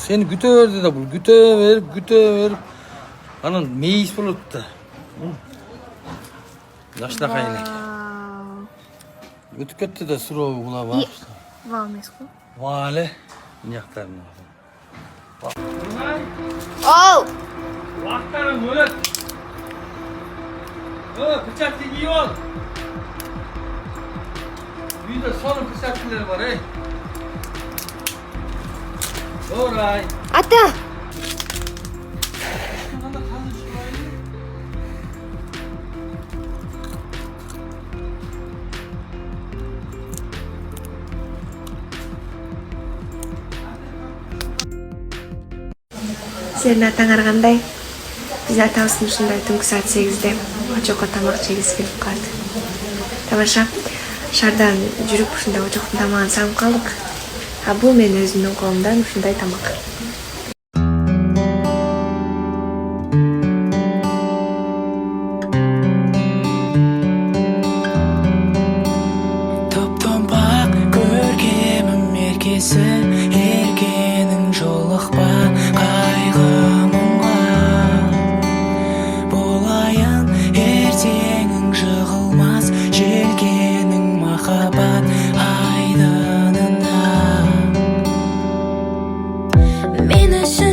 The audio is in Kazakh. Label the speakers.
Speaker 1: Seni güteverdi de bu. Güteverip. Anın meyis bulup da. Yaşta kaylı. Ötüp ketdi de surovu kula var.
Speaker 2: Vau mesku.
Speaker 1: Vale. Nyaktarın.
Speaker 2: Oh!
Speaker 1: Vaktarın ölet. Bıçak iyi ol. Büyüde sorun bıçakçıları var ey. Oray.
Speaker 2: Ata! Senin атаң қандай? Biz атамыздың ушундай түнкү саат 8-де очокко тамак жегиси келип калды. Тамаша, шаардан жүрүп ушундай очоктун тамагын сагып калдык. А бул мен өзүмдүн колумдан ушундай тамак.
Speaker 3: Топ-томпак көркемім меркесі, эркенің жолықпа кайгы мұңға. Болайын ертеңің жығылмас, желкенің махаббат айдынында. Мен үшін